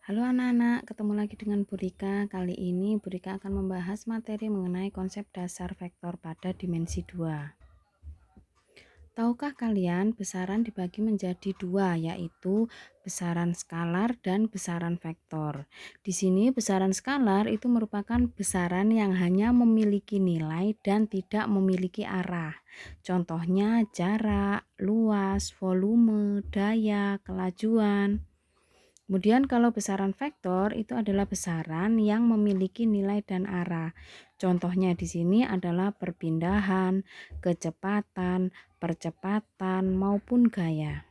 Halo anak-anak, ketemu lagi dengan Bu Rika. Kali ini Bu Rika akan membahas materi mengenai konsep dasar vektor pada dimensi 2. Tahukah kalian besaran dibagi menjadi dua, yaitu besaran skalar dan besaran vektor. Di sini besaran skalar itu merupakan besaran yang hanya memiliki nilai dan tidak memiliki arah. Contohnya jarak, luas, volume, daya, kelajuan. Kemudian kalau besaran vektor itu adalah besaran yang memiliki nilai dan arah. Contohnya di sini adalah perpindahan, kecepatan, percepatan maupun gaya.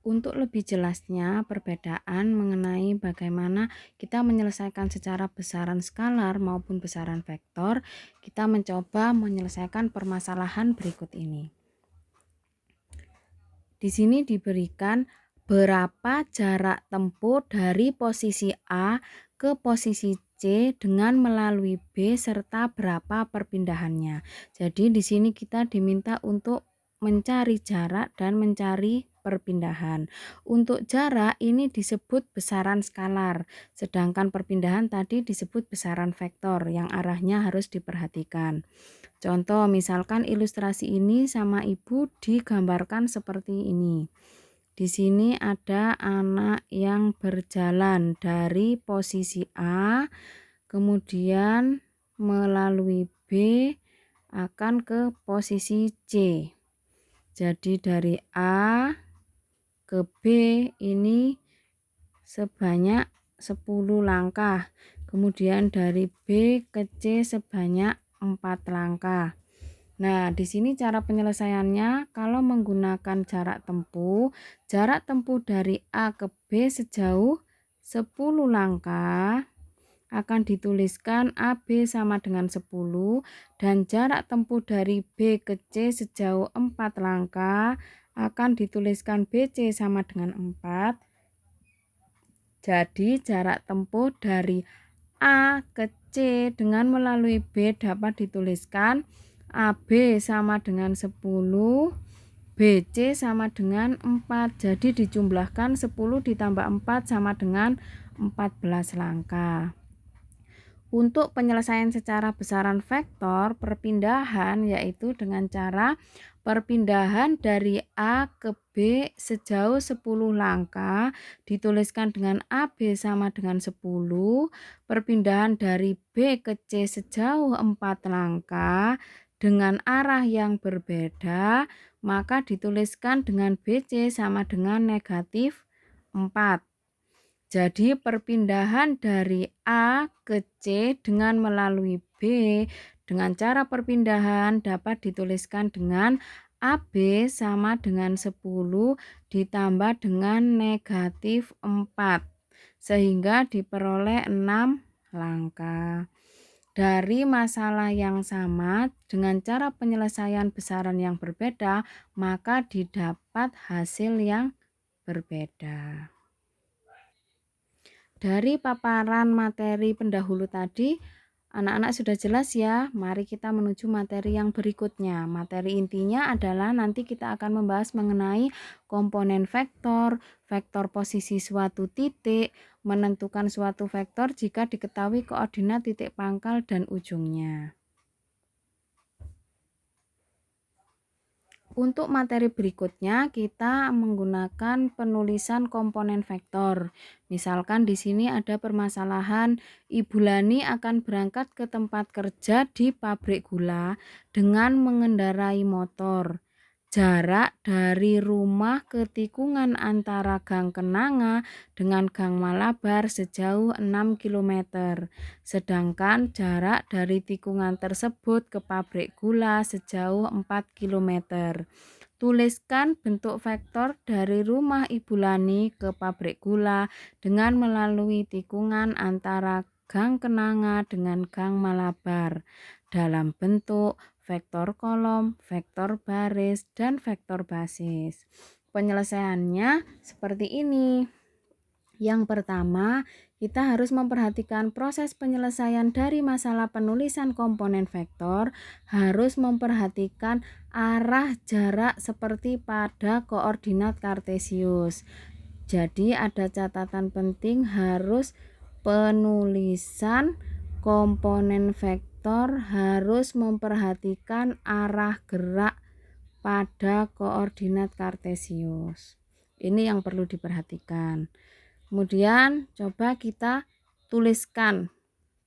Untuk lebih jelasnya perbedaan mengenai bagaimana kita menyelesaikan secara besaran skalar maupun besaran vektor, kita mencoba menyelesaikan permasalahan berikut ini. Di sini diberikan berapa jarak tempuh dari posisi A ke posisi C dengan melalui B serta berapa perpindahannya. Jadi di sini kita diminta untuk mencari jarak dan mencari perpindahan. Untuk jarak ini disebut besaran skalar, sedangkan perpindahan tadi disebut besaran vektor yang arahnya harus diperhatikan. Contoh misalkan ilustrasi ini sama ibu digambarkan seperti ini. Di sini ada anak yang berjalan dari posisi A, kemudian melalui B akan ke posisi C. Jadi dari A ke B ini sebanyak 10 langkah. Kemudian dari B ke C sebanyak 4 langkah. Nah, di sini cara penyelesaiannya kalau menggunakan jarak tempuh dari A ke B sejauh 10 langkah akan dituliskan AB sama dengan 10 dan jarak tempuh dari B ke C sejauh 4 langkah akan dituliskan BC sama dengan 4. Jadi jarak tempuh dari A ke C dengan melalui B dapat dituliskan AB sama dengan 10, BC sama dengan 4. Jadi dijumlahkan 10 ditambah 4 sama dengan 14 langkah. Untuk penyelesaian secara besaran vektor perpindahan yaitu dengan cara perpindahan dari A ke B sejauh 10 langkah dituliskan dengan AB sama dengan 10, perpindahan dari B ke C sejauh 4 langkah dengan arah yang berbeda maka dituliskan dengan BC sama dengan negatif 4. Jadi perpindahan dari A ke C dengan melalui B dengan cara perpindahan dapat dituliskan dengan AB sama dengan 10 ditambah dengan negatif 4 sehingga diperoleh 6 langkah. Dari masalah yang sama dengan cara penyelesaian besaran yang berbeda maka didapat hasil yang berbeda. Dari paparan materi pendahulu tadi, anak-anak sudah jelas ya. Mari kita menuju materi yang berikutnya. Materi intinya adalah nanti kita akan membahas mengenai komponen vektor, vektor posisi suatu titik, menentukan suatu vektor jika diketahui koordinat titik pangkal dan ujungnya. Untuk materi berikutnya kita menggunakan penulisan komponen vektor. Misalkan di sini ada permasalahan Ibu Lani akan berangkat ke tempat kerja di pabrik gula dengan mengendarai motor. Jarak dari rumah ke tikungan antara Gang Kenanga dengan Gang Malabar sejauh 6 km. Sedangkan jarak dari tikungan tersebut ke pabrik gula sejauh 4 km. Tuliskan bentuk vektor dari rumah Ibu Lani ke pabrik gula dengan melalui tikungan antara Gang Kenanga dengan Gang Malabar dalam bentuk vektor kolom, vektor baris, dan vektor basis. Penyelesaiannya seperti ini. Yang pertama, kita harus memperhatikan proses penyelesaian dari masalah penulisan komponen vektor, harus memperhatikan arah jarak seperti pada koordinat kartesius. Jadi ada catatan penting, harus penulisan komponen vektor harus memperhatikan arah gerak pada koordinat kartesius. Ini yang perlu diperhatikan. Kemudian coba kita tuliskan,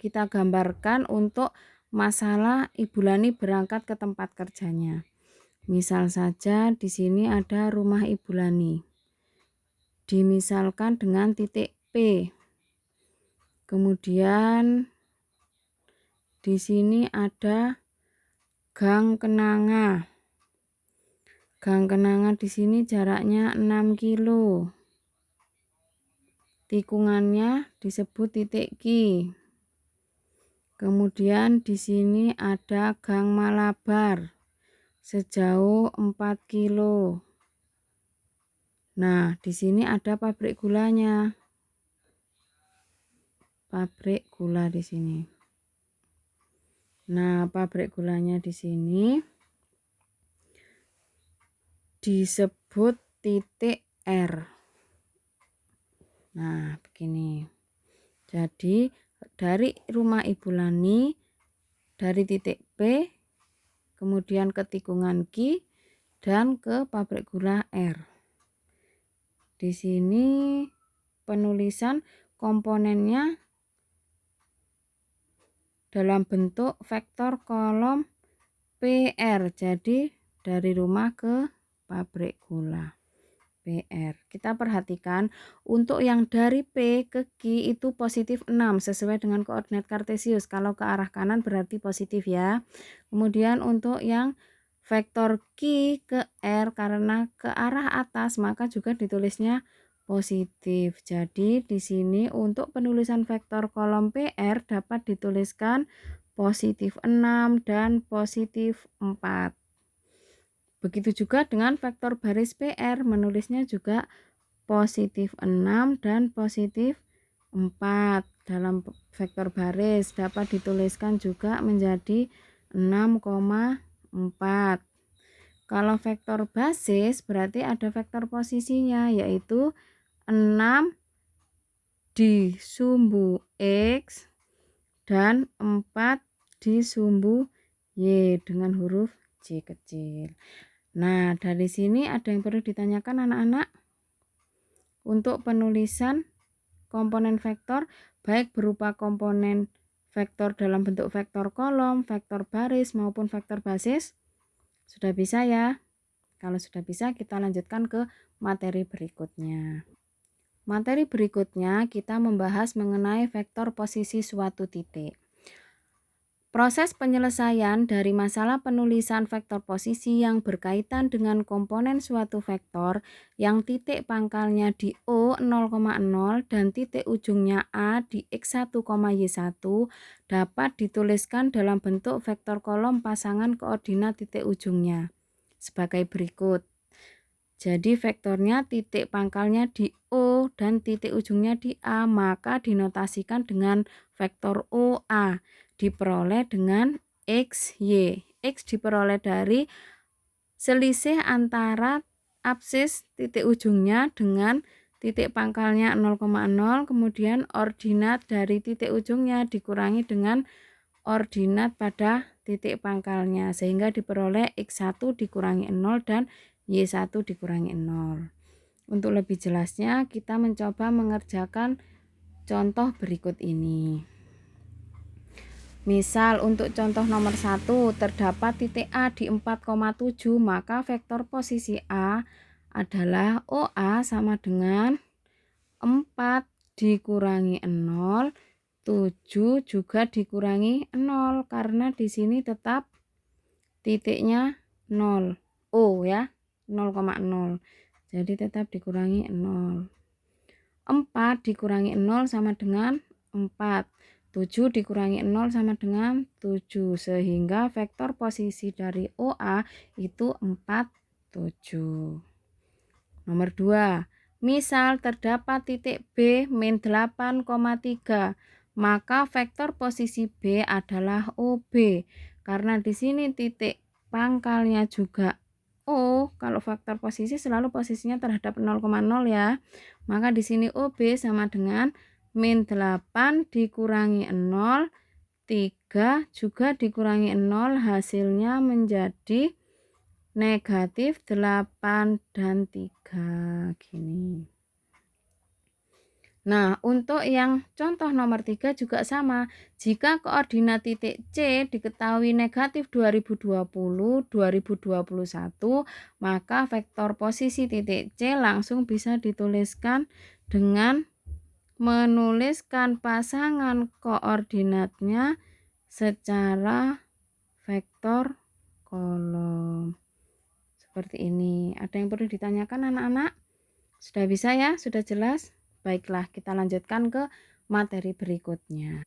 kita gambarkan untuk masalah Ibu Lani berangkat ke tempat kerjanya. Misal saja di sini ada rumah Ibu Lani. Dimisalkan dengan titik P. Kemudian di sini ada Gang Kenanga. Gang Kenanga di sini jaraknya 6 kilo. Tikungannya disebut titik Q. Kemudian di sini ada Gang Malabar sejauh 4 kilo. Nah, di sini ada pabrik gulanya. Pabrik gula di sini. Nah, pabrik gulanya di sini disebut titik R. Nah, begini. Jadi, dari rumah Ibu Lani, dari titik P, kemudian ke tikungan Q, dan ke pabrik gula R. Di sini penulisan komponennya dalam bentuk vektor kolom PR. Jadi dari rumah ke pabrik gula PR. Kita perhatikan untuk yang dari P ke Q itu positif 6 sesuai dengan koordinat kartesius. Kalau ke arah kanan berarti positif ya. Kemudian untuk yang vektor Q ke R karena ke arah atas maka juga ditulisnya positif. Jadi di sini untuk penulisan vektor kolom PR dapat dituliskan positif 6 dan positif 4. Begitu juga dengan vektor baris PR, menulisnya juga positif 6 dan positif 4. Dalam vektor baris dapat dituliskan juga menjadi 6,4. Kalau vektor basis berarti ada vektor posisinya, yaitu 6 di sumbu X dan 4 di sumbu Y dengan huruf J kecil. Nah, dari sini ada yang perlu ditanyakan anak-anak? Untuk penulisan komponen vektor, baik berupa komponen vektor dalam bentuk vektor kolom, vektor baris, maupun vektor basis, sudah bisa ya? Kalau sudah bisa, kita lanjutkan ke materi berikutnya. Materi berikutnya kita membahas mengenai vektor posisi suatu titik. Proses penyelesaian dari masalah penulisan vektor posisi yang berkaitan dengan komponen suatu vektor yang titik pangkalnya di O 0,0 dan titik ujungnya A di X1, Y1 dapat dituliskan dalam bentuk vektor kolom pasangan koordinat titik ujungnya sebagai berikut. Jadi vektornya titik pangkalnya di O dan titik ujungnya di A, maka dinotasikan dengan vektor OA. Diperoleh dengan X, Y. X diperoleh dari selisih antara absis titik ujungnya dengan titik pangkalnya 0,0, kemudian ordinat dari titik ujungnya dikurangi dengan ordinat pada titik pangkalnya, sehingga diperoleh X1 dikurangi 0 dan Y1 dikurangi 0. Untuk lebih jelasnya kita mencoba mengerjakan contoh berikut ini. Misal untuk contoh nomor 1 terdapat titik A di 4,7, maka vektor posisi A adalah OA sama dengan 4 dikurangi 0, 7 juga dikurangi 0 karena di sini tetap titiknya 0, O ya, 0,0. Jadi tetap dikurangi 0. 4 dikurangi 0 sama dengan 4. 7 dikurangi 0 sama dengan 7, sehingga vektor posisi dari OA itu 4, 7. Nomor 2, misal terdapat titik B min 8,3, maka vektor posisi B adalah OB. Karena di sini titik pangkalnya juga O, kalau faktor posisi selalu posisinya terhadap 0,0 ya. Maka di sini OB sama dengan min 8 dikurangi 0, 3 juga dikurangi 0, hasilnya menjadi negatif 8 dan 3 gini. Nah, untuk yang contoh nomor 3 juga sama. Jika koordinat titik C diketahui negatif 2020, 2021, maka vektor posisi titik C langsung bisa dituliskan dengan menuliskan pasangan koordinatnya secara vektor kolom. Seperti ini. Ada yang perlu ditanyakan anak-anak? Sudah bisa ya? Sudah jelas? Baiklah, kita lanjutkan ke materi berikutnya.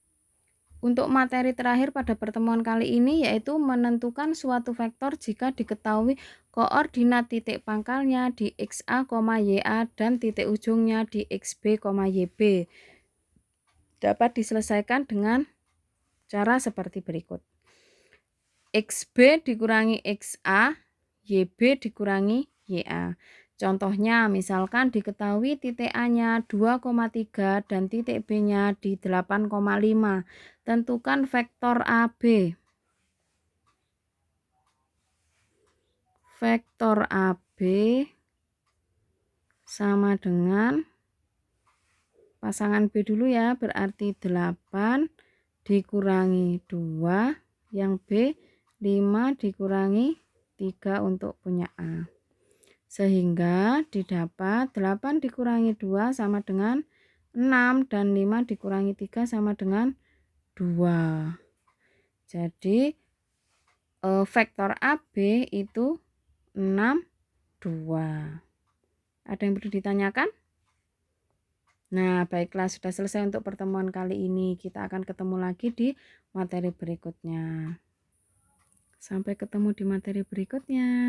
Untuk materi terakhir pada pertemuan kali ini yaitu menentukan suatu vektor jika diketahui koordinat titik pangkalnya di XA, YA dan titik ujungnya di XB, YB. Dapat diselesaikan dengan cara seperti berikut. XB dikurangi XA, YB dikurangi YA. Contohnya misalkan diketahui titik A-nya 2,3 dan titik B-nya di 8,5. Tentukan vektor AB. Vektor AB sama dengan pasangan B dulu ya, berarti 8 dikurangi 2, yang B 5 dikurangi 3 untuk punya A. Sehingga didapat 8 dikurangi 2 sama dengan 6 dan 5 dikurangi 3 sama dengan 2. Jadi vektor AB itu 6, 2. Ada yang perlu ditanyakan? Nah, baiklah, sudah selesai untuk pertemuan kali ini. Kita akan ketemu lagi di materi berikutnya. Sampai ketemu di materi berikutnya.